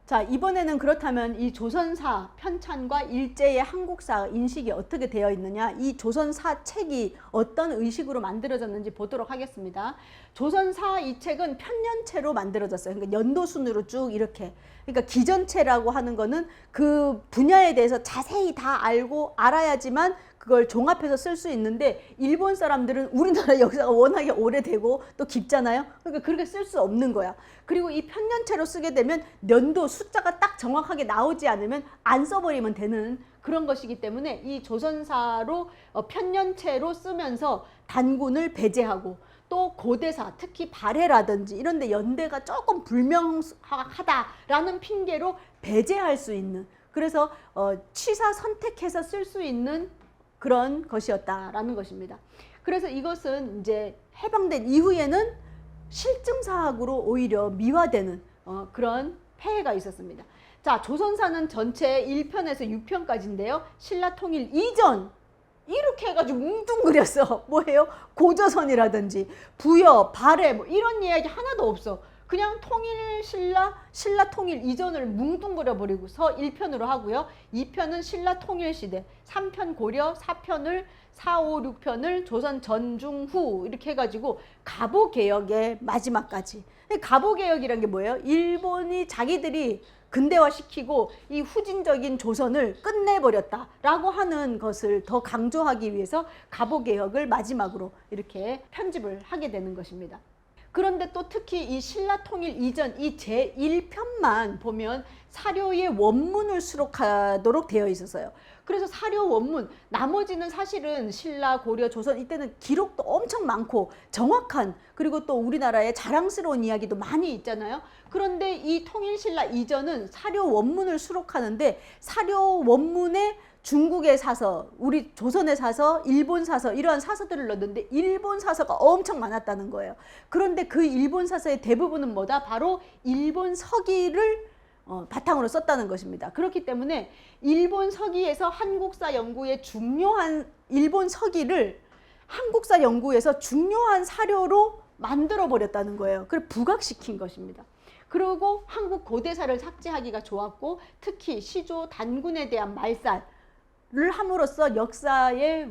자, 이번에는 그렇다면 이 조선사 편찬과 일제의 한국사 인식이 어떻게 되어 있느냐, 이 조선사 책이 어떤 의식으로 만들어졌는지 보도록 하겠습니다. 조선사 이 책은 편년체로 만들어졌어요. 그러니까 연도순으로 쭉 이렇게. 그러니까 기전체라고 하는 거는 그 분야에 대해서 자세히 다 알고 알아야지만 그걸 종합해서 쓸 수 있는데, 일본 사람들은 우리나라 역사가 워낙에 오래되고 또 깊잖아요. 그러니까 그렇게 쓸 수 없는 거야. 그리고 이 편년체로 쓰게 되면 연도 숫자가 딱 정확하게 나오지 않으면 안 써버리면 되는 그런 것이기 때문에 이 조선사로 편년체로 쓰면서 단군을 배제하고, 또 고대사, 특히 발해라든지 이런 데 연대가 조금 불명하다라는 핑계로 배제할 수 있는, 그래서 취사 선택해서 쓸 수 있는 그런 것이었다라는 것입니다. 그래서 이것은 이제 해방된 이후에는 실증사학으로 오히려 미화되는 그런 폐해가 있었습니다. 자, 조선사는 전체 1편에서 6편까지인데요. 신라 통일 이전 이렇게 해가지고 뭉뚱그렸어. 뭐예요? 고조선이라든지 부여, 발해 뭐 이런 이야기 하나도 없어. 그냥 통일 신라 통일 이전을 뭉뚱그려 버리고서 1편으로 하고요. 2편은 신라 통일 시대, 3편 고려, 4편을 4, 5, 6편을 조선 전중 후 이렇게 해가지고 갑오개혁의 마지막까지. 갑오개혁이란 게 뭐예요? 일본이 자기들이 근대화시키고 이 후진적인 조선을 끝내버렸다라고 하는 것을 더 강조하기 위해서 갑오개혁을 마지막으로 이렇게 편집을 하게 되는 것입니다. 그런데 또 특히 이 신라 통일 이전 이 제1편만 보면 사료의 원문을 수록하도록 되어 있었어요. 그래서 사료 원문, 나머지는 사실은 신라, 고려, 조선 이때는 기록도 엄청 많고 정확한, 그리고 또 우리나라의 자랑스러운 이야기도 많이 있잖아요. 그런데 이 통일신라 이전은 사료 원문을 수록하는데, 사료 원문에 중국의 사서, 우리 조선의 사서, 일본 사서 이러한 사서들을 넣었는데 일본 사서가 엄청 많았다는 거예요. 그런데 그 일본 사서의 대부분은 뭐다? 바로 일본 서기를 바탕으로 썼다는 것입니다. 그렇기 때문에 일본 서기에서 한국사 연구에 중요한 일본 서기를 한국사 연구에서 중요한 사료로 만들어 버렸다는 거예요. 그걸 부각시킨 것입니다. 그리고 한국 고대사를 삭제하기가 좋았고, 특히 시조 단군에 대한 말살을 함으로써 역사의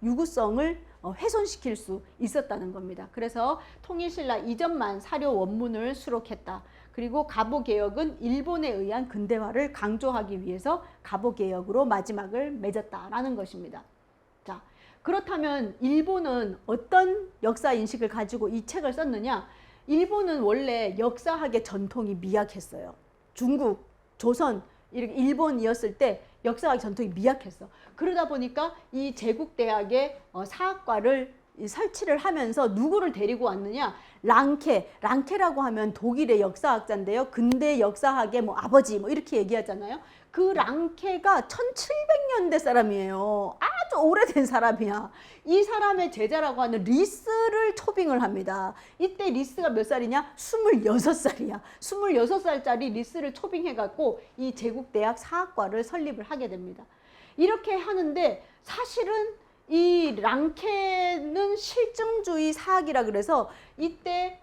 유구성을 훼손시킬 수 있었다는 겁니다. 그래서 통일신라 이전만 사료 원문을 수록했다. 그리고 갑오개혁은 일본에 의한 근대화를 강조하기 위해서 갑오개혁으로 마지막을 맺었다라는 것입니다. 자, 그렇다면 일본은 어떤 역사 인식을 가지고 이 책을 썼느냐? 일본은 원래 역사학의 전통이 미약했어요. 중국, 조선, 이렇게 일본이었을 때 역사학 전통이 미약했어. 그러다 보니까 이 제국대학의 사학과를 설치를 하면서 누구를 데리고 왔느냐? 랑케라고 하면 독일의 역사학자인데요. 근대 역사학의 뭐 아버지 뭐 이렇게 얘기하잖아요. 그 랑케가 1700년대 사람이에요. 아주 오래된 사람이야. 이 사람의 제자라고 하는 리스를 초빙을 합니다. 이때 리스가 몇 살이냐? 26살이야. 26살짜리 리스를 초빙해갖고 이 제국대학 사학과를 설립을 하게 됩니다. 이렇게 하는데 사실은 이 랑케는 실증주의 사학이라 그래서 이때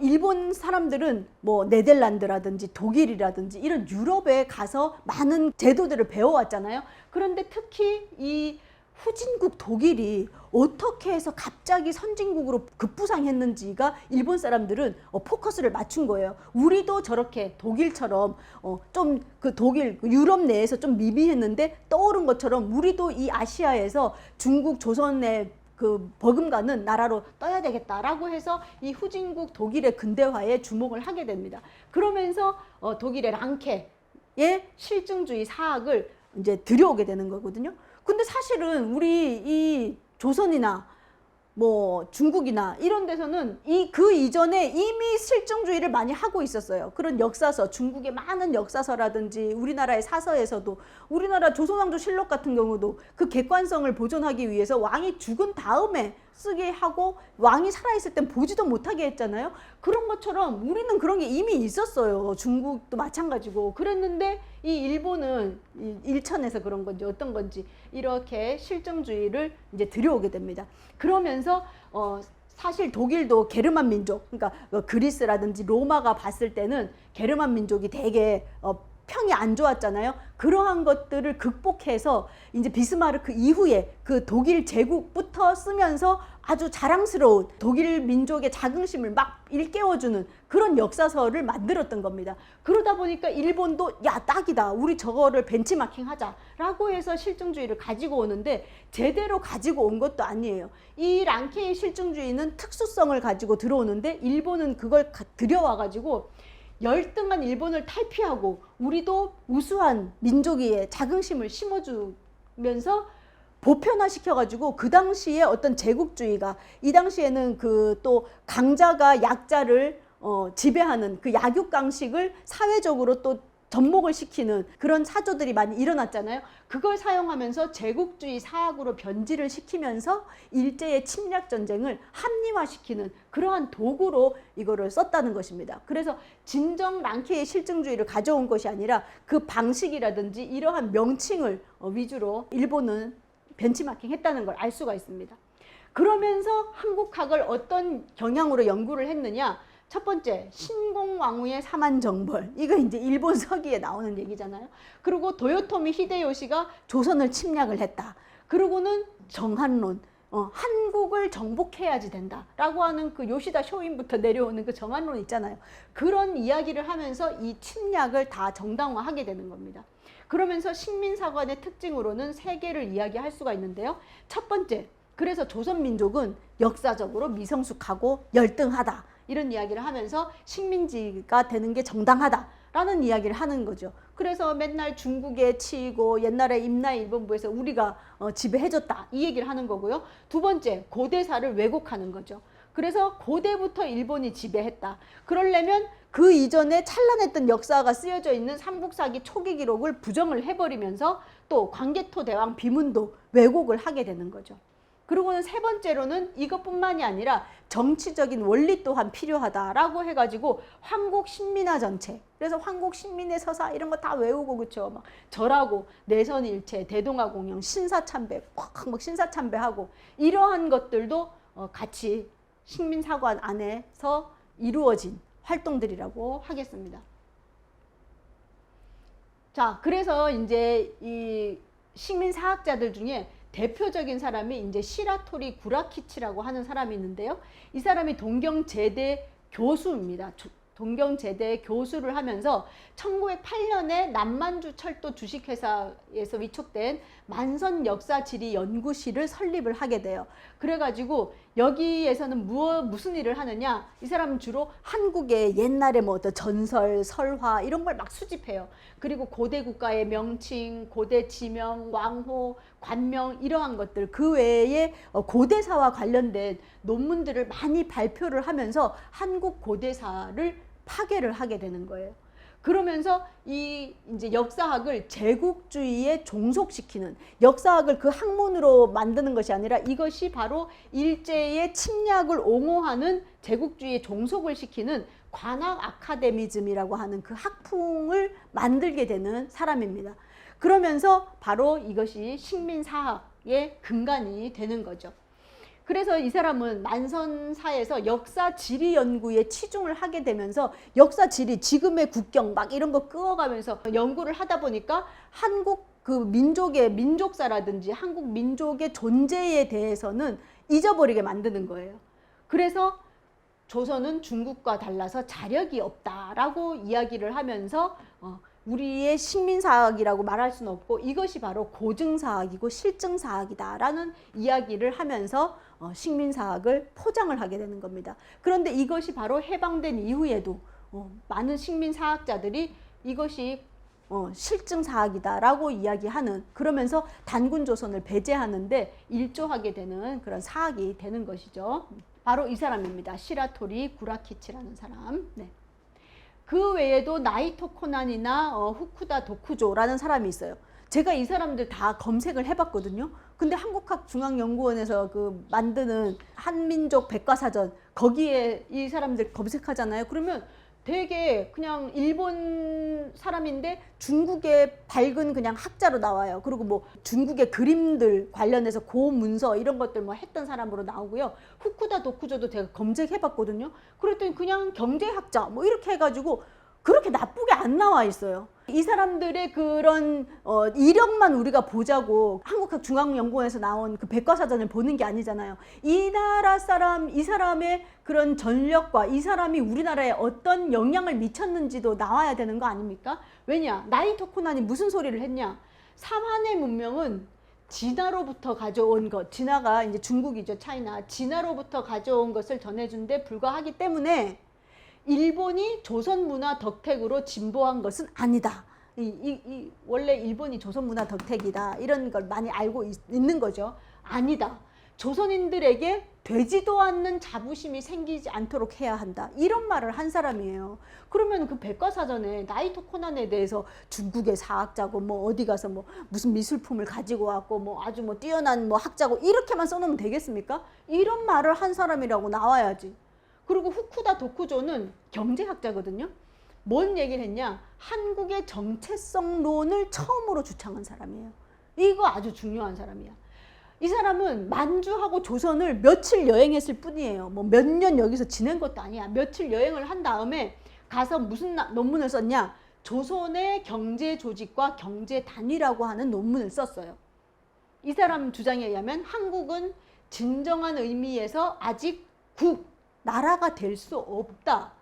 일본 사람들은 뭐 네덜란드라든지 독일이라든지 이런 유럽에 가서 많은 제도들을 배워왔잖아요. 그런데 특히 이 후진국 독일이 어떻게 해서 갑자기 선진국으로 급부상했는지가 일본 사람들은 포커스를 맞춘 거예요. 우리도 저렇게 독일처럼 좀 그 독일 유럽 내에서 좀 미비했는데 떠오른 것처럼 우리도 이 아시아에서 중국 조선의 그 버금가는 나라로 떠야 되겠다라고 해서 이 후진국 독일의 근대화에 주목을 하게 됩니다. 그러면서 독일의 랑케의 실증주의 사학을 이제 들여오게 되는 거거든요. 근데 사실은 우리 이 조선이나 뭐 중국이나 이런 데서는 그 이전에 이미 실증주의를 많이 하고 있었어요. 그런 역사서, 중국의 많은 역사서라든지 우리나라의 사서에서도, 우리나라 조선왕조 실록 같은 경우도 그 객관성을 보존하기 위해서 왕이 죽은 다음에 쓰게 하고 왕이 살아있을 땐 보지도 못하게 했잖아요. 그런 것처럼 우리는 그런 게 이미 있었어요. 중국도 마찬가지고. 그랬는데 이 일본은 일천에서 그런 건지 어떤 건지 이렇게 실정주의를 이제 들여오게 됩니다. 그러면서 사실 독일도 게르만 민족, 그러니까 그리스라든지 로마가 봤을 때는 게르만 민족이 되게 평이 안 좋았잖아요. 그러한 것들을 극복해서 이제 비스마르크 이후에 그 독일 제국부터 쓰면서 아주 자랑스러운 독일 민족의 자긍심을 막 일깨워주는 그런 역사서를 만들었던 겁니다. 그러다 보니까 일본도 야 딱이다, 우리 저거를 벤치마킹 하자라고 해서 실증주의를 가지고 오는데 제대로 가지고 온 것도 아니에요. 이 랑케이 실증주의는 특수성을 가지고 들어오는데 일본은 그걸 들여와가지고 열등한 일본을 탈피하고 우리도 우수한 민족의 자긍심을 심어주면서 보편화시켜가지고 그 당시에 어떤 제국주의가, 이 당시에는 그 또 강자가 약자를 지배하는 그 약육강식을 사회적으로 또 접목을 시키는 그런 사조들이 많이 일어났잖아요. 그걸 사용하면서 제국주의 사학으로 변질을 시키면서 일제의 침략 전쟁을 합리화시키는 그러한 도구로 이거를 썼다는 것입니다. 그래서 진정 랑케이 실증주의를 가져온 것이 아니라 그 방식이라든지 이러한 명칭을 위주로 일본은 벤치마킹 했다는 걸 알 수가 있습니다. 그러면서 한국학을 어떤 경향으로 연구를 했느냐? 첫 번째, 신공왕후의 사만정벌. 이거 이제 일본 서기에 나오는 얘기잖아요. 그리고 도요토미 히데요시가 조선을 침략을 했다. 그리고는 정한론, 한국을 정복해야지 된다라고 하는 그 요시다 쇼인부터 내려오는 그 정한론 있잖아요. 그런 이야기를 하면서 이 침략을 다 정당화하게 되는 겁니다. 그러면서 식민사관의 특징으로는 세 개를 이야기할 수가 있는데요. 첫 번째, 그래서 조선민족은 역사적으로 미성숙하고 열등하다. 이런 이야기를 하면서 식민지가 되는 게 정당하다라는 이야기를 하는 거죠. 그래서 맨날 중국에 치이고 옛날에 임나일본부에서 우리가 지배해줬다 이 얘기를 하는 거고요. 두 번째, 고대사를 왜곡하는 거죠. 그래서 고대부터 일본이 지배했다. 그러려면 그 이전에 찬란했던 역사가 쓰여져 있는 삼국사기 초기 기록을 부정을 해버리면서 또 광개토 대왕 비문도 왜곡을 하게 되는 거죠. 그리고는 세 번째로는 이것뿐만이 아니라 정치적인 원리 또한 필요하다라고 해가지고 한국 신민화 전체, 그래서 한국 신민의 서사 이런 거 다 외우고, 그쵸? 막 절하고 내선일체, 대동아공영, 신사참배, 막 신사참배하고 이러한 것들도 같이 식민사관 안에서 이루어진 활동들이라고 하겠습니다. 자, 그래서 이제 이 식민사학자들 중에 대표적인 사람이 이제 시라토리 구라키치라고 하는 사람이 있는데요. 이 사람이 동경제대 교수입니다. 동경제대 교수를 하면서 1908년에 남만주 철도 주식회사에서 위촉된 만선역사지리연구실을 설립을 하게 돼요. 그래가지고 여기에서는 무슨 일을 하느냐? 이 사람은 주로 한국의 옛날에 뭐 어떤 전설, 설화 이런 걸 막 수집해요. 그리고 고대 국가의 명칭, 고대 지명, 왕호, 관명 이러한 것들, 그 외에 고대사와 관련된 논문들을 많이 발표를 하면서 한국 고대사를 파괴를 하게 되는 거예요. 그러면서 이 이제 역사학을 제국주의에 종속시키는, 역사학을 그 학문으로 만드는 것이 아니라 이것이 바로 일제의 침략을 옹호하는 제국주의에 종속을 시키는 관학 아카데미즘이라고 하는 그 학풍을 만들게 되는 사람입니다. 그러면서 바로 이것이 식민사학의 근간이 되는 거죠. 그래서 이 사람은 만선사에서 역사 지리 연구에 치중을 하게 되면서 역사 지리, 지금의 국경 막 이런 거 끄어가면서 연구를 하다 보니까 한국 그 민족의 민족사라든지 한국 민족의 존재에 대해서는 잊어버리게 만드는 거예요. 그래서 조선은 중국과 달라서 자력이 없다라고 이야기를 하면서 우리의 식민사학이라고 말할 수는 없고 이것이 바로 고증사학이고 실증사학이다라는 이야기를 하면서 식민사학을 포장을 하게 되는 겁니다. 그런데 이것이 바로 해방된 이후에도 많은 식민사학자들이 이것이 실증사학이다라고 이야기하는, 그러면서 단군조선을 배제하는데 일조하게 되는 그런 사학이 되는 것이죠. 바로 이 사람입니다. 시라토리 구라키치라는 사람. 네. 그 외에도 나이토 코난이나 후쿠다 도쿠조라는 사람이 있어요. 제가 이 사람들 다 검색을 해봤거든요. 근데 한국학중앙연구원에서 그 만드는 한민족 백과사전 거기에 이 사람들 검색하잖아요. 그러면 되게 그냥 일본 사람인데 중국의 밝은 그냥 학자로 나와요. 그리고 뭐 중국의 그림들 관련해서 고문서 이런 것들 뭐 했던 사람으로 나오고요. 후쿠다 도쿠조도 제가 검색해봤거든요. 그랬더니 그냥 경제학자 뭐 이렇게 해가지고 그렇게 나쁘게 안 나와 있어요. 이 사람들의 그런 이력만 우리가 보자고 한국학중앙연구원에서 나온 그 백과사전을 보는 게 아니잖아요. 이 나라 사람, 이 사람의 그런 전력과 이 사람이 우리나라에 어떤 영향을 미쳤는지도 나와야 되는 거 아닙니까? 왜냐? 나이토 코난이 무슨 소리를 했냐? 삼한의 문명은 진화로부터 가져온 것, 진화가 이제 중국이죠, 차이나. 진화로부터 가져온 것을 전해준 데 불과하기 때문에 일본이 조선 문화 덕택으로 진보한 것은 아니다. 원래 일본이 조선 문화 덕택이다. 이런 걸 많이 알고 있는 거죠. 아니다. 조선인들에게 되지도 않는 자부심이 생기지 않도록 해야 한다. 이런 말을 한 사람이에요. 그러면 그 백과사전에 나이토 코난에 대해서 중국의 사학자고 뭐 어디 가서 뭐 무슨 미술품을 가지고 왔고 뭐 아주 뭐 뛰어난 뭐 학자고 이렇게만 써놓으면 되겠습니까? 이런 말을 한 사람이라고 나와야지. 그리고 후쿠다 도쿠조는 경제학자거든요. 뭔 얘기를 했냐? 한국의 정체성론을 처음으로 주창한 사람이에요. 이거 아주 중요한 사람이야. 이 사람은 만주하고 조선을 며칠 여행했을 뿐이에요. 뭐 몇 년 여기서 지낸 것도 아니야. 며칠 여행을 한 다음에 가서 무슨 논문을 썼냐? 조선의 경제 조직과 경제 단위라고 하는 논문을 썼어요. 이 사람 주장에 의하면 한국은 진정한 의미에서 아직 나라가 될 수 없다.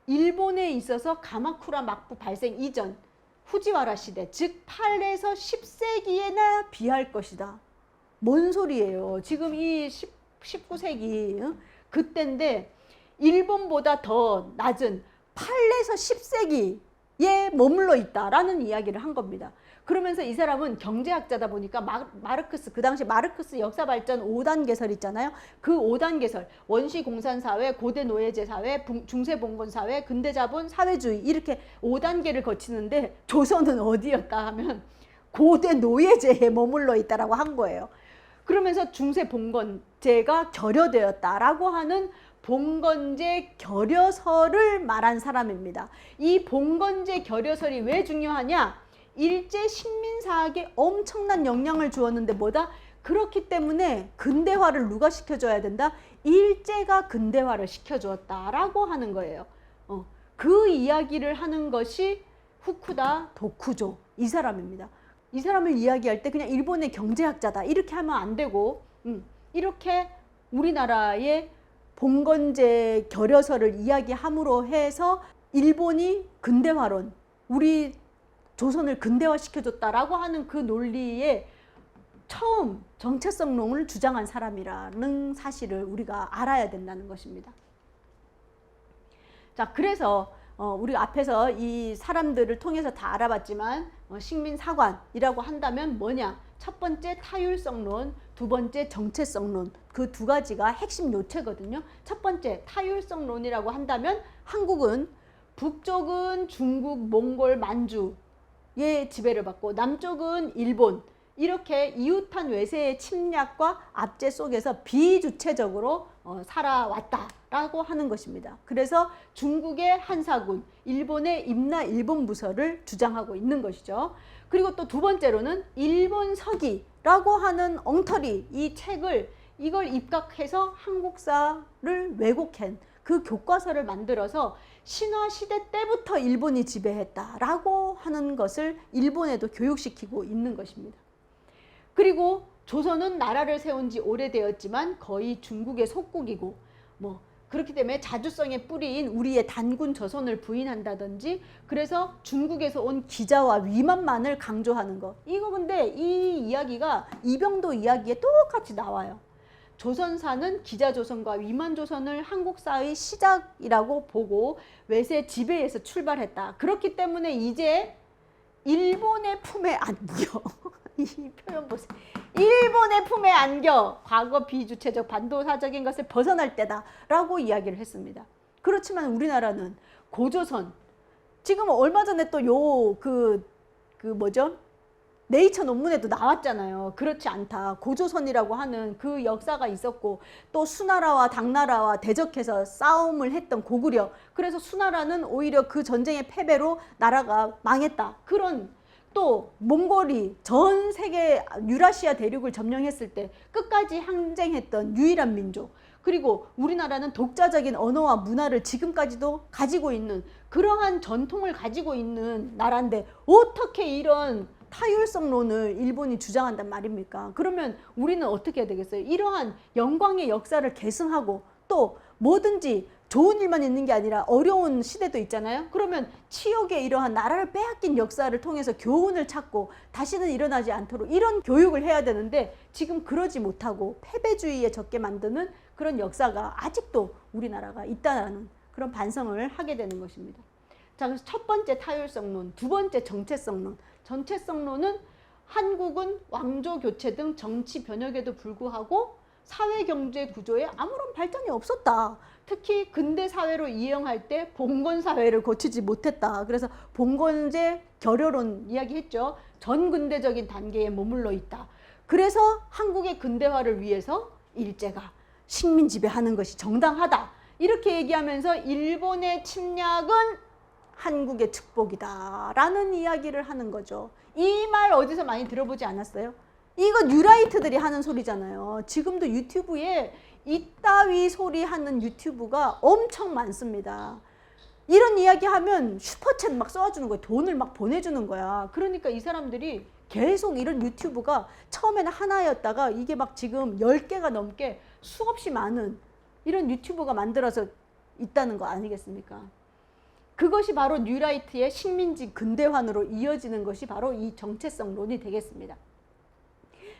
일본에 있어서 가마쿠라 막부 발생 이전 후지와라 시대, 즉 8에서 10세기에나 비할 것이다. 뭔 소리예요? 지금 이 19세기 그때인데 일본보다 더 낮은 8에서 10세기에 머물러 있다라는 이야기를 한 겁니다. 그러면서 이 사람은 경제학자다 보니까 마르크스, 그 당시 마르크스 역사 발전 5단 개설 있잖아요. 그 5단 개설, 원시 공산사회, 고대 노예제 사회, 중세 봉건 사회, 근대 자본, 사회주의 이렇게 5단계를 거치는데 조선은 어디였다 하면 고대 노예제에 머물러 있다라고 한 거예요. 그러면서 중세 봉건제가 결여되었다라고 하는 봉건제 결여설을 말한 사람입니다. 이 봉건제 결여설이 왜 중요하냐? 일제 식민사학에 엄청난 영향을 주었는데 뭐다? 그렇기 때문에 근대화를 누가 시켜줘야 된다? 일제가 근대화를 시켜주었다라고 하는 거예요. 그 이야기를 하는 것이 후쿠다 도쿠조 이 사람입니다. 이 사람을 이야기할 때 그냥 일본의 경제학자다 이렇게 하면 안 되고 이렇게 우리나라의 봉건제 결여설을 이야기함으로 해서 일본이 근대화론, 우리 조선을 근대화시켜줬다라고 하는 그 논리에 처음 정체성론을 주장한 사람이라는 사실을 우리가 알아야 된다는 것입니다. 자, 그래서 우리 앞에서 이 사람들을 통해서 다 알아봤지만 식민사관이라고 한다면 뭐냐? 첫 번째 타율성론, 두 번째 정체성론, 그 두 가지가 핵심 요체거든요. 첫 번째 타율성론이라고 한다면 한국은 북쪽은 중국, 몽골, 만주 의 지배를 받고 남쪽은 일본, 이렇게 이웃한 외세의 침략과 압제 속에서 비주체적으로 살아왔다라고 하는 것입니다. 그래서 중국의 한사군, 일본의 임나 일본 부서를 주장하고 있는 것이죠. 그리고 또 두 번째로는 일본 서기라고 하는 엉터리 이 책을 이걸 입각해서 한국사를 왜곡한 그 교과서를 만들어서 신화시대 때부터 일본이 지배했다라고 하는 것을 일본에도 교육시키고 있는 것입니다. 그리고 조선은 나라를 세운 지 오래되었지만 거의 중국의 속국이고 뭐 그렇기 때문에 자주성의 뿌리인 우리의 단군 조선을 부인한다든지 그래서 중국에서 온 기자와 위만만을 강조하는 것. 이거 근데 이 이야기가 이병도 이야기에 똑같이 나와요. 조선사는 기자조선과 위만조선을 한국사의 시작이라고 보고 외세 지배에서 출발했다. 그렇기 때문에 이제 일본의 품에 안겨. 이 표현 보세요. 일본의 품에 안겨 과거 비주체적 반도사적인 것을 벗어날 때다 라고 이야기를 했습니다. 그렇지만 우리나라는 고조선 지금 얼마 전에 또 뭐죠? 네이처 논문에도 나왔잖아요. 그렇지 않다. 고조선이라고 하는 그 역사가 있었고 또 수나라와 당나라와 대적해서 싸움을 했던 고구려. 그래서 수나라는 오히려 그 전쟁의 패배로 나라가 망했다. 그런 또 몽골이 전 세계 유라시아 대륙을 점령했을 때 끝까지 항쟁했던 유일한 민족. 그리고 우리나라는 독자적인 언어와 문화를 지금까지도 가지고 있는 그러한 전통을 가지고 있는 나라인데 어떻게 이런 타율성론을 일본이 주장한단 말입니까? 그러면 우리는 어떻게 해야 되겠어요? 이러한 영광의 역사를 계승하고 또 뭐든지 좋은 일만 있는 게 아니라 어려운 시대도 있잖아요. 그러면 치욕의 이러한 나라를 빼앗긴 역사를 통해서 교훈을 찾고 다시는 일어나지 않도록 이런 교육을 해야 되는데 지금 그러지 못하고 패배주의에 젖게 만드는 그런 역사가 아직도 우리나라가 있다는 그런 반성을 하게 되는 것입니다. 자, 그래서 첫 번째 타율성론, 두 번째 정체성론. 정체성론은 한국은 왕조 교체 등 정치 변혁에도 불구하고 사회 경제 구조에 아무런 발전이 없었다. 특히 근대 사회로 이행할 때 봉건 사회를 거치지 못했다. 그래서 봉건제 결여론 이야기했죠. 전근대적인 단계에 머물러 있다. 그래서 한국의 근대화를 위해서 일제가 식민 지배하는 것이 정당하다. 이렇게 얘기하면서 일본의 침략은 한국의 축복이다 라는 이야기를 하는 거죠. 이 말 어디서 많이 들어보지 않았어요? 이거 뉴라이트들이 하는 소리잖아요. 지금도 유튜브에 이따위 소리 하는 유튜브가 엄청 많습니다. 이런 이야기 하면 슈퍼챗 막 써주는 거예요. 돈을 막 보내주는 거야. 그러니까 이 사람들이 계속 이런 유튜브가 처음에는 하나였다가 이게 막 지금 10개가 넘게 수없이 많은 이런 유튜브가 만들어서 있다는 거 아니겠습니까? 그것이 바로 뉴라이트의 식민지 근대화로 이어지는 것이 바로 이 정체성론이 되겠습니다.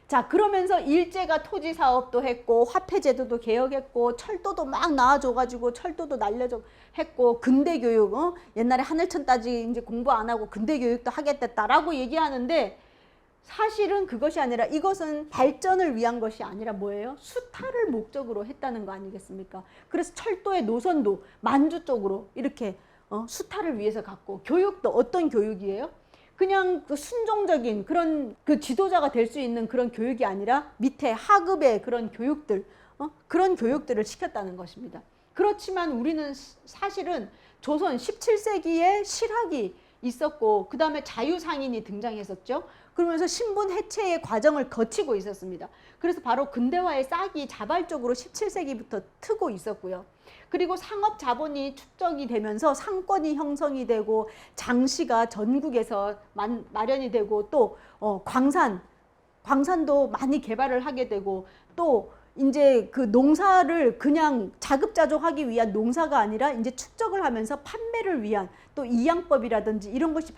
자, 그러면서 일제가 토지 사업도 했고 화폐 제도도 개혁했고 철도도 막 나와줘가지고 철도도 날려줘 했고 근대 교육, 옛날에 하늘천 따지 이제 공부 안 하고 근대 교육도 하겠다라고 얘기하는데 사실은 그것이 아니라 이것은 발전을 위한 것이 아니라 뭐예요? 수탈을 목적으로 했다는 거 아니겠습니까? 그래서 철도의 노선도 만주 쪽으로 이렇게 수탈을 위해서 갖고 교육도 어떤 교육이에요? 그냥 그 순종적인 그런 그 지도자가 될 수 있는 그런 교육이 아니라 밑에 하급의 그런 교육들, 그런 교육들을 시켰다는 것입니다. 그렇지만 우리는 사실은 조선 17세기에 실학이 있었고 그 다음에 자유상인이 등장했었죠. 그러면서 신분 해체의 과정을 거치고 있었습니다. 그래서 바로 근대화의 싹이 자발적으로 17세기부터 트고 있었고요. 그리고 상업 자본이 축적이 되면서 상권이 형성이 되고 장시가 전국에서 마련이 되고 또 광산도 많이 개발을 하게 되고 또 이제 그 농사를 그냥 자급자족하기 위한 농사가 아니라 이제 축적을 하면서 판매를 위한 또 이양법이라든지 이런 것이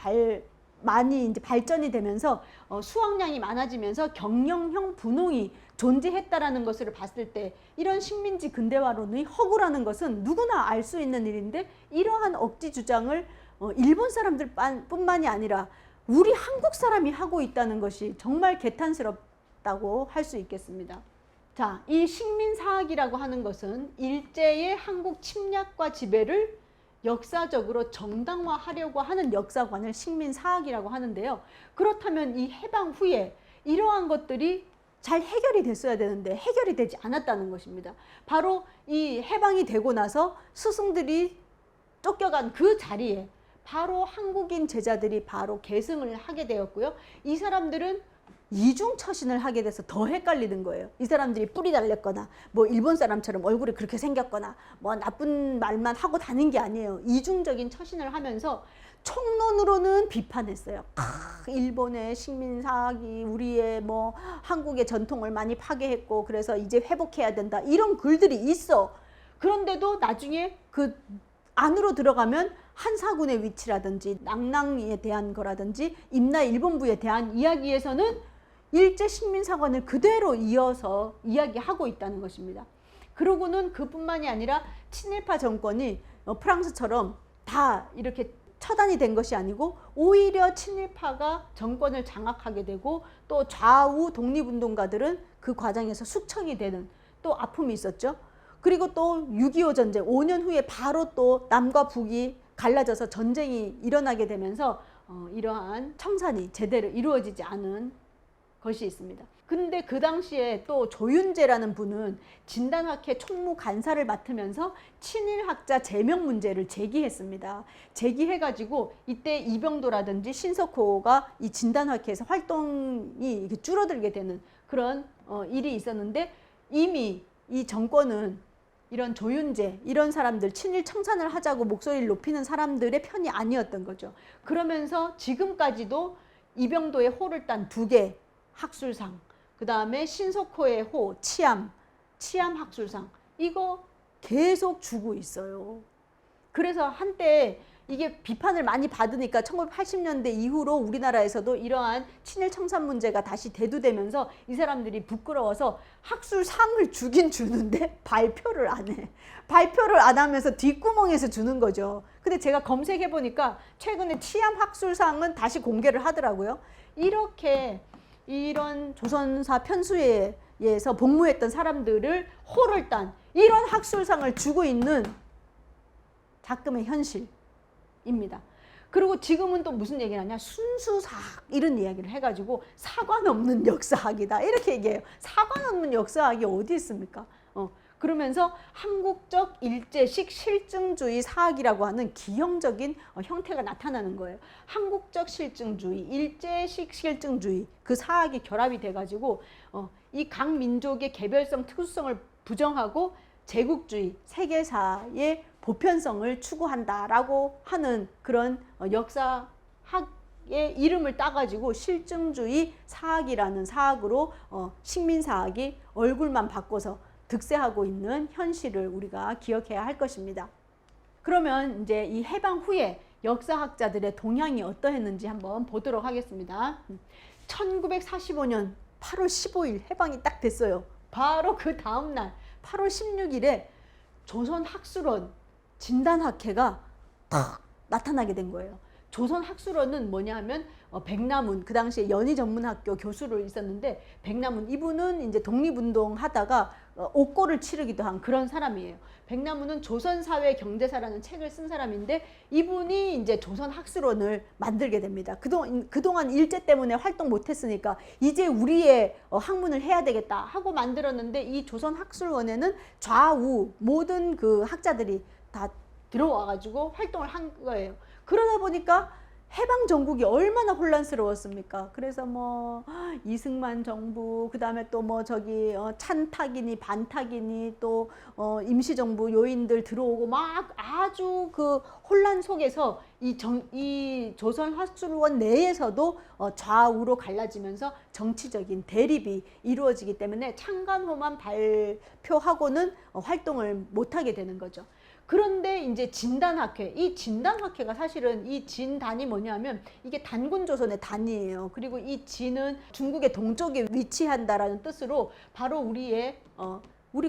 많이 이제 발전이 되면서 수확량이 많아지면서 경영형 분홍이 존재했다라는 것을 봤을 때 이런 식민지 근대화론의 허구라는 것은 누구나 알 수 있는 일인데 이러한 억지 주장을 일본 사람들 뿐만이 아니라 우리 한국 사람이 하고 있다는 것이 정말 개탄스럽다고 할 수 있겠습니다. 자, 이 식민사학이라고 하는 것은 일제의 한국 침략과 지배를 역사적으로 정당화하려고 하는 역사관을 식민사학이라고 하는데요. 그렇다면 이 해방 후에 이러한 것들이 잘 해결이 됐어야 되는데 해결이 되지 않았다는 것입니다. 바로 이 해방이 되고 나서 스승들이 쫓겨간 그 자리에 바로 한국인 제자들이 바로 계승을 하게 되었고요. 이 사람들은 이중처신을 하게 돼서 더 헷갈리는 거예요. 이 사람들이 뿌리 달렸거나 뭐 일본 사람처럼 얼굴이 그렇게 생겼거나 뭐 나쁜 말만 하고 다닌 게 아니에요. 이중적인 처신을 하면서 총론으로는 비판했어요. 일본의 식민사학이 우리의 뭐 한국의 전통을 많이 파괴했고 그래서 이제 회복해야 된다. 이런 글들이 있어. 그런데도 나중에 그 안으로 들어가면 한사군의 위치라든지 낭랑에 대한 거라든지 임나 일본부에 대한 이야기에서는 일제 식민사관을 그대로 이어서 이야기하고 있다는 것입니다. 그러고는 그뿐만이 아니라 친일파 정권이 프랑스처럼 다 이렇게 처단이 된 것이 아니고 오히려 친일파가 정권을 장악하게 되고 또 좌우 독립운동가들은 그 과정에서 숙청이 되는 또 아픔이 있었죠. 그리고 또 6.25 전쟁 5년 후에 바로 또 남과 북이 갈라져서 전쟁이 일어나게 되면서 이러한 청산이 제대로 이루어지지 않은 것이 있습니다. 근데 그 당시에 또 조윤재라는 분은 진단학회 총무 간사를 맡으면서 친일학자 제명 문제를 제기했습니다. 제기해가지고 이때 이병도라든지 신석호가 이 진단학회에서 활동이 줄어들게 되는 그런 일이 있었는데, 이미 이 정권은 이런 조윤재 이런 사람들, 친일 청산을 하자고 목소리를 높이는 사람들의 편이 아니었던 거죠. 그러면서 지금까지도 이병도의 호를 딴 2개 학술상, 그 다음에 신석호의 호, 치암 학술상, 이거 계속 주고 있어요. 그래서 한때 이게 비판을 많이 받으니까 1980년대 이후로 우리나라에서도 이러한 친일 청산 문제가 다시 대두되면서 이 사람들이 부끄러워서 학술상을 주긴 주는데 발표를 안 해. 발표를 안 하면서 뒷구멍에서 주는 거죠. 근데 제가 검색해 보니까 최근에 치암 학술상은 다시 공개를 하더라고요. 이렇게 이런 조선사 편수회에서 복무했던 사람들을 호를 딴 이런 학술상을 주고 있는 작금의 현실입니다. 그리고 지금은 또 무슨 얘기를 하냐, 순수사학 이런 이야기를 해가지고 사관 없는 역사학이다 이렇게 얘기해요. 사관 없는 역사학이 어디 있습니까? 그러면서 한국적 일제식 실증주의 사학이라고 하는 기형적인 형태가 나타나는 거예요. 한국적 실증주의, 일제식 실증주의, 그 사학이 결합이 돼가지고 이 각 민족의 개별성, 특수성을 부정하고 제국주의, 세계사의 보편성을 추구한다라고 하는 그런 역사학의 이름을 따가지고 실증주의 사학이라는 사학으로 식민사학이 얼굴만 바꿔서 득세하고 있는 현실을 우리가 기억해야 할 것입니다. 그러면 이제 이 해방 후에 역사학자들의 동향이 어떠했는지 한번 보도록 하겠습니다. 1945년 8월 15일 해방이 딱 됐어요. 바로 그 다음날 8월 16일에 조선학술원 진단학회가 딱 나타나게 된 거예요. 조선학술원은 뭐냐 하면 백남훈, 그 당시에 연희전문학교 교수로 있었는데, 백남훈 이분은 이제 독립운동 하다가 옥고를 치르기도 한 그런 사람이에요. 백남훈은 조선사회 경제사라는 책을 쓴 사람인데, 이분이 이제 조선학술원을 만들게 됩니다. 그동안 일제 때문에 활동 못했으니까 이제 우리의 학문을 해야 되겠다 하고 만들었는데, 이 조선학술원에는 좌우 모든 그 학자들이 다 들어와가지고 활동을 한 거예요. 그러다 보니까 해방 정국이 얼마나 혼란스러웠습니까? 그래서 뭐 이승만 정부, 그 다음에 또 뭐 저기 찬탁이니 반탁이니 또 임시정부 요인들 들어오고 막 아주 그 혼란 속에서 이 조선학술원 내에서도 좌우로 갈라지면서 정치적인 대립이 이루어지기 때문에 창간호만 발표하고는 활동을 못하게 되는 거죠. 그런데 이제 진단학회, 이 진단학회가 사실은 이 진단이 뭐냐면 이게 단군조선의 단이에요. 그리고 이 진은 중국의 동쪽에 위치한다라는 뜻으로 바로 우리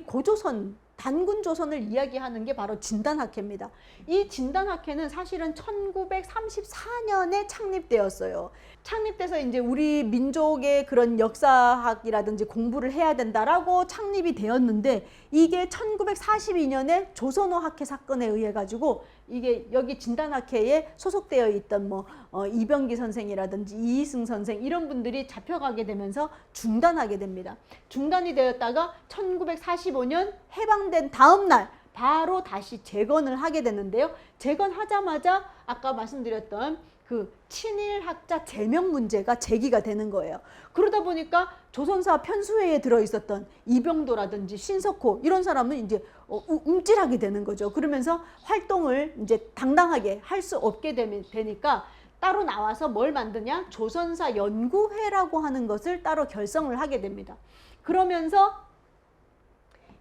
고조선, 단군조선을 이야기하는 게 바로 진단학회입니다. 이 진단학회는 사실은 1934년에 창립되었어요. 창립돼서 이제 우리 민족의 그런 역사학이라든지 공부를 해야 된다라고 창립이 되었는데, 이게 1942년에 조선어 학회 사건에 의해 가지고 이게 여기 진단학회에 소속되어 있던 뭐 이병기 선생이라든지 이희승 선생 이런 분들이 잡혀가게 되면서 중단하게 됩니다. 중단이 되었다가 1945년 해방된 다음 날 바로 다시 재건을 하게 되는데요. 재건하자마자 아까 말씀드렸던 그 친일학자 제명 문제가 제기가 되는 거예요. 그러다 보니까 조선사 편수회에 들어있었던 이병도라든지 신석호 이런 사람은 이제 움찔하게 되는 거죠. 그러면서 활동을 이제 당당하게 할 수 없게 되니까 따로 나와서 뭘 만드냐? 조선사 연구회라고 하는 것을 따로 결성을 하게 됩니다. 그러면서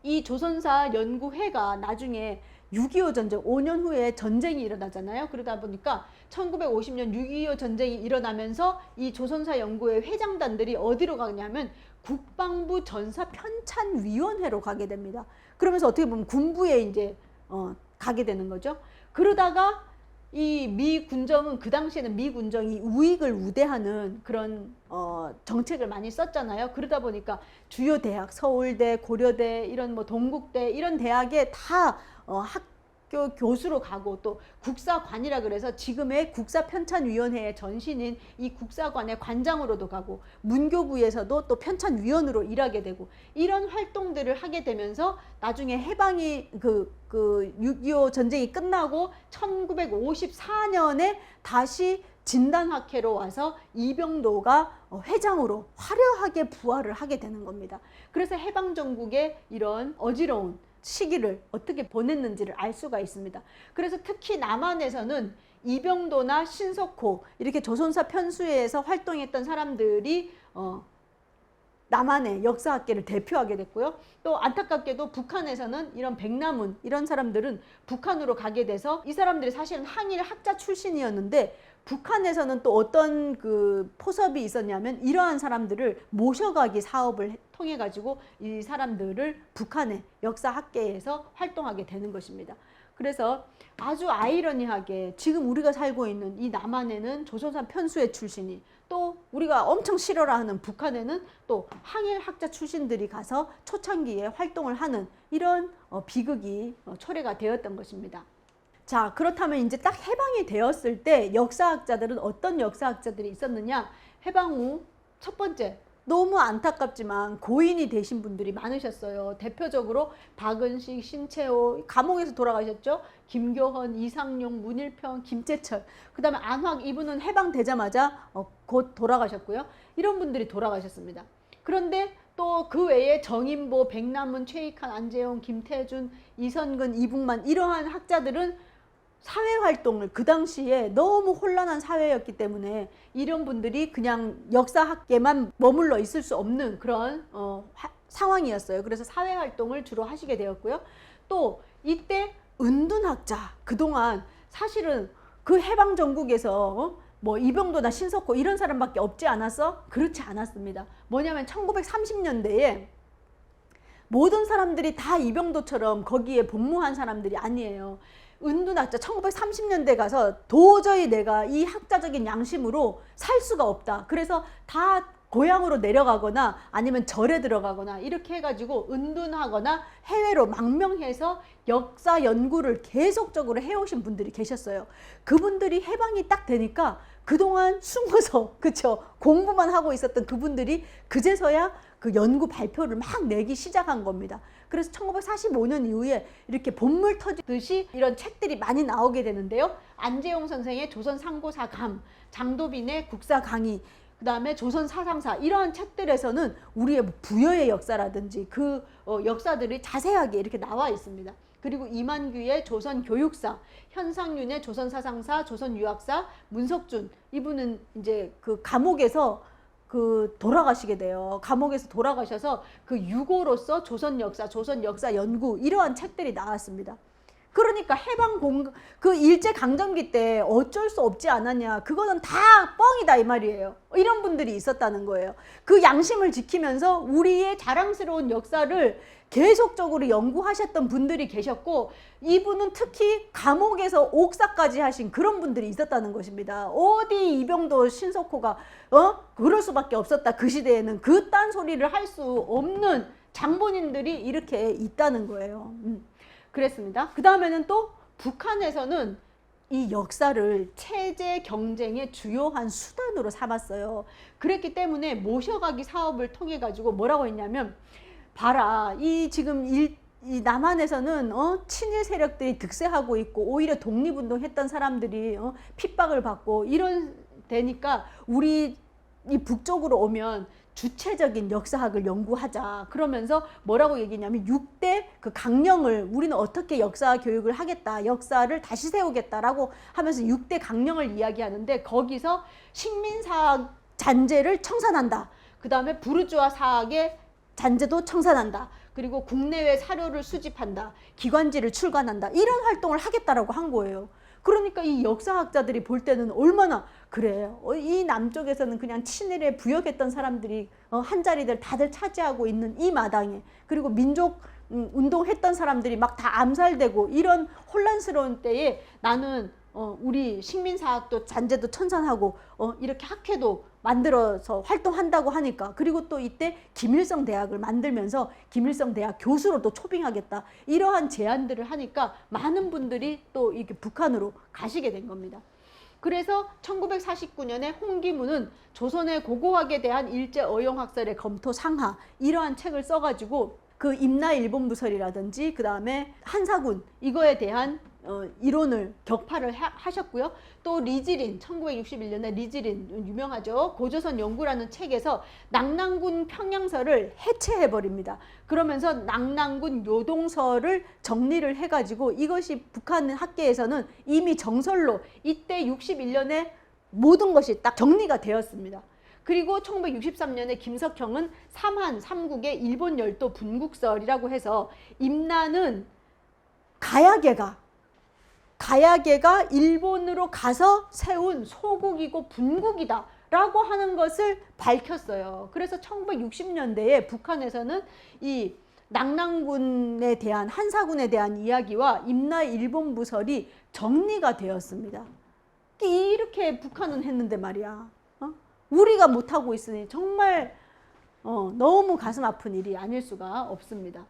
이 조선사 연구회가 나중에 6.25 전쟁, 5년 후에 전쟁이 일어나잖아요. 그러다 보니까 1950년 6.25 전쟁이 일어나면서 이 조선사 연구회 회장단들이 어디로 가냐면 국방부 전사 편찬위원회로 가게 됩니다. 그러면서 어떻게 보면 군부에 이제 가게 되는 거죠. 그러다가 이 미 군정은 그 당시에는 미 군정이 우익을 우대하는 그런 정책을 많이 썼잖아요. 그러다 보니까 주요 대학, 서울대, 고려대, 이런 뭐 동국대 이런 대학에 다 학교 교수로 가고 또 국사관이라 그래서 지금의 국사편찬위원회의 전신인 이 국사관의 관장으로도 가고 문교부에서도 또 편찬위원으로 일하게 되고 이런 활동들을 하게 되면서 나중에 해방이 6.25 전쟁이 끝나고 1954년에 다시 진단학회로 와서 이병도가 회장으로 화려하게 부활을 하게 되는 겁니다. 그래서 해방전국의 이런 어지러운 시기를 어떻게 보냈는지를 알 수가 있습니다. 그래서 특히 남한에서는 이병도나 신석호 이렇게 조선사 편수회에서 활동했던 사람들이 남한의 역사학계를 대표하게 됐고요. 또 안타깝게도 북한에서는 이런 백남훈 이런 사람들은 북한으로 가게 돼서 이 사람들이 사실은 항일 학자 출신이었는데 북한에서는 또 어떤 그 포섭이 있었냐면 이러한 사람들을 모셔가기 사업을 통해 가지고 이 사람들을 북한의 역사학계에서 활동하게 되는 것입니다. 그래서 아주 아이러니하게 지금 우리가 살고 있는 이 남한에는 조선사 편수회 출신이 또 우리가 엄청 싫어하는 북한에는 또 항일 학자 출신들이 가서 초창기에 활동을 하는 이런 비극이 초래가 되었던 것입니다. 자, 그렇다면 이제 딱 해방이 되었을 때 역사학자들은 어떤 역사학자들이 있었느냐? 해방 후 첫 번째, 너무 안타깝지만 고인이 되신 분들이 많으셨어요. 대표적으로 박은식, 신채호, 감옥에서 돌아가셨죠. 김교헌, 이상용, 문일평, 김재철. 그 다음에 안학, 이분은 해방되자마자 곧 돌아가셨고요. 이런 분들이 돌아가셨습니다. 그런데 또 그 외에 정인보, 백남훈, 최익한, 안재홍, 김태준, 이선근, 이북만 이러한 학자들은 사회활동을 그 당시에 너무 혼란한 사회였기 때문에 이런 분들이 그냥 역사학계만 머물러 있을 수 없는 그런 상황이었어요. 그래서 사회활동을 주로 하시게 되었고요. 또 이때 은둔학자, 그동안 사실은 그 해방전국에서 뭐 이병도나 신석호 이런 사람밖에 없지 않았어? 그렇지 않았습니다. 뭐냐면 1930년대에 모든 사람들이 다 이병도처럼 거기에 복무한 사람들이 아니에요. 은둔학자 1930년대 가서 도저히 내가 이 학자적인 양심으로 살 수가 없다. 그래서 다 고향으로 내려가거나 아니면 절에 들어가거나 이렇게 해가지고 은둔하거나 해외로 망명해서 역사 연구를 계속적으로 해오신 분들이 계셨어요. 그분들이 해방이 딱 되니까 그동안 숨어서 그쵸 공부만 하고 있었던 그분들이 그제서야 그 연구 발표를 막 내기 시작한 겁니다. 그래서 1945년 이후에 이렇게 본물 터지듯이 이런 책들이 많이 나오게 되는데요. 안재홍 선생의 조선상고사감, 장도빈의 국사강의, 그 다음에 조선사상사 이러한 책들에서는 우리의 부여의 역사라든지 그 역사들이 자세하게 이렇게 나와 있습니다. 그리고 이만규의 조선교육사, 현상윤의 조선사상사, 조선유학사, 문석준 이분은 이제 그 감옥에서 돌아가시게 돼요. 감옥에서 돌아가셔서 그 유고로서 조선 역사 연구 이러한 책들이 나왔습니다. 그러니까 그 일제강점기 때 어쩔 수 없지 않았냐. 그거는 다 뻥이다 이 말이에요. 이런 분들이 있었다는 거예요. 그 양심을 지키면서 우리의 자랑스러운 역사를 계속적으로 연구하셨던 분들이 계셨고 이분은 특히 감옥에서 옥사까지 하신 그런 분들이 있었다는 것입니다. 어디 이병도 신석호가 그럴 수밖에 없었다. 그 시대에는 그딴 소리를 할 수 없는 장본인들이 이렇게 있다는 거예요. 그랬습니다. 그 다음에는 또 북한에서는 이 역사를 체제 경쟁의 주요한 수단으로 삼았어요. 그랬기 때문에 모셔가기 사업을 통해 가지고 뭐라고 했냐면 봐라 이 지금 이 남한에서는 친일 세력들이 득세하고 있고 오히려 독립운동 했던 사람들이 핍박을 받고 이런 되니까 우리 이 북쪽으로 오면 주체적인 역사학을 연구하자. 그러면서 뭐라고 얘기냐면 6대 그 강령을 우리는 어떻게 역사 교육을 하겠다. 역사를 다시 세우겠다라고 하면서 6대 강령을 이야기하는데 거기서 식민사학 잔재를 청산한다. 그 다음에 부르주아 사학의 잔재도 청산한다. 그리고 국내외 사료를 수집한다. 기관지를 출간한다. 이런 활동을 하겠다라고 한 거예요. 그러니까 이 역사학자들이 볼 때는 얼마나 그래 이 남쪽에서는 그냥 친일에 부역했던 사람들이 한자리들 다들 차지하고 있는 이 마당에 그리고 민족 운동했던 사람들이 막 다 암살되고 이런 혼란스러운 때에 나는 우리 식민사학도 잔재도 청산하고 이렇게 학회도 만들어서 활동한다고 하니까, 그리고 또 이때 김일성 대학을 만들면서 김일성 대학 교수로 또 초빙하겠다, 이러한 제안들을 하니까 많은 분들이 또 이렇게 북한으로 가시게 된 겁니다. 그래서 1949년에 홍기문은 조선의 고고학에 대한 일제 어용학설의 검토 상하, 이러한 책을 써가지고 그 임나 일본부설이라든지 그 다음에 한사군 이거에 대한 이론을 격파를 하셨고요. 또 리지린, 1961년에 리지린 유명하죠. 고조선 연구라는 책에서 낙랑군 평양서를 해체해버립니다. 그러면서 낙랑군 요동서를 정리를 해가지고 이것이 북한 학계에서는 이미 정설로 이때 61년에 모든 것이 딱 정리가 되었습니다. 그리고 1963년에 김석형은 삼한, 삼국의 일본 열도 분국설이라고 해서 임나는 가야계가 일본으로 가서 세운 소국이고 분국이다 라고 하는 것을 밝혔어요. 그래서 1960년대에 북한에서는 이 낙랑군에 대한, 한사군에 대한 이야기와 임나 일본부설이 정리가 되었습니다. 이렇게 북한은 했는데 말이야, 우리가 못하고 있으니 정말 너무 가슴 아픈 일이 아닐 수가 없습니다.